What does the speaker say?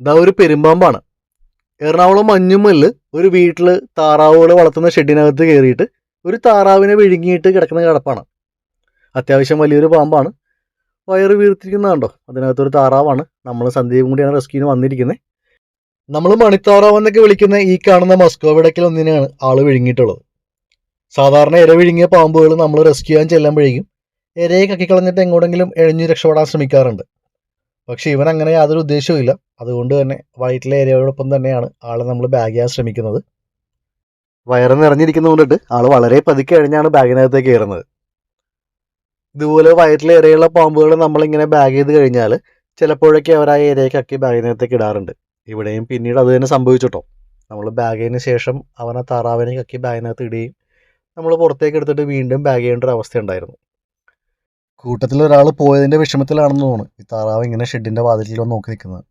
ഇതാ ഒരു പെരുമ്പാമ്പാണ്. എറണാകുളം മഞ്ഞുമ്മലിൽ ഒരു വീട്ടിൽ താറാവുകൾ വളർത്തുന്ന ഷെഡിനകത്ത് കയറിയിട്ട് ഒരു താറാവിനെ വിഴുങ്ങിയിട്ട് കിടക്കുന്ന കിടപ്പാണ്. അത്യാവശ്യം വലിയൊരു പാമ്പാണ്. വയറ് വീർത്തിരിക്കുന്നതുണ്ടോ? അതിനകത്തൊരു താറാവാണ്. നമ്മൾ സന്ധ്യയും കൂടിയാണ് റെസ്ക്യൂവിന് വന്നിരിക്കുന്നത്. നമ്മൾ മണിത്താറാവ് എന്നൊക്കെ വിളിക്കുന്ന ഈ കാണുന്ന മസ്കോവിടക്കിൽ ഒന്നിനെയാണ് ആള് വിഴുങ്ങിയിട്ടുള്ളത്. സാധാരണ ഇര വിഴുങ്ങിയ പാമ്പുകൾ നമ്മൾ റെസ്ക്യൂ ചെയ്യാൻ ചെല്ലുമ്പോഴേക്കും ഇരയെ കക്കിക്കളഞ്ഞിട്ട് എങ്ങോടെങ്കിലും എഴഞ്ഞു രക്ഷപ്പെടാൻ ശ്രമിക്കാറുണ്ട്. പക്ഷെ ഇവൻ അങ്ങനെ യാതൊരു ഉദ്ദേശവും ഇല്ല. അതുകൊണ്ട് തന്നെ വയറ്റിലെ ഇരയോടൊപ്പം തന്നെയാണ് ആളെ നമ്മൾ ബാഗ് ചെയ്യാൻ ശ്രമിക്കുന്നത്. വയറ് നിറഞ്ഞിരിക്കുന്നതുകൊണ്ടിട്ട് ആൾ വളരെ പതുക്കെ ഇഴഞ്ഞാണ് ബാഗിനകത്തേക്ക് കയറുന്നത്. ഇതുപോലെ വയറ്റിലെ ഇരയുള്ള പാമ്പുകൾ നമ്മളിങ്ങനെ ബാഗ് ചെയ്ത് കഴിഞ്ഞാൽ ചിലപ്പോഴൊക്കെ അവർ ആ ഇരയെ കക്കി ബാഗിനകത്തേക്ക് ഇടാറുണ്ട്. ഇവിടെയും പിന്നീട് അത് തന്നെ സംഭവിച്ചിട്ടോ. നമ്മൾ ബാഗിന് ശേഷം അവനെ താറാവിനെ കക്കി ബാഗിനകത്ത് ഇടുകയും നമ്മൾ പുറത്തേക്ക് എടുത്തിട്ട് വീണ്ടും ബാഗ് ചെയ്യേണ്ട ഒരു അവസ്ഥ ഉണ്ടായിരുന്നു. കൂട്ടത്തിൽ ഒരാൾ പോയതിൻ്റെ വിഷമത്തിലാണെന്ന് തോന്നുന്നു ഈ താറാവ് ഇങ്ങനെ ഷെഡിൻ്റെ വാതിലിൽ വന്ന് നോക്കി നിൽക്കുന്നത്.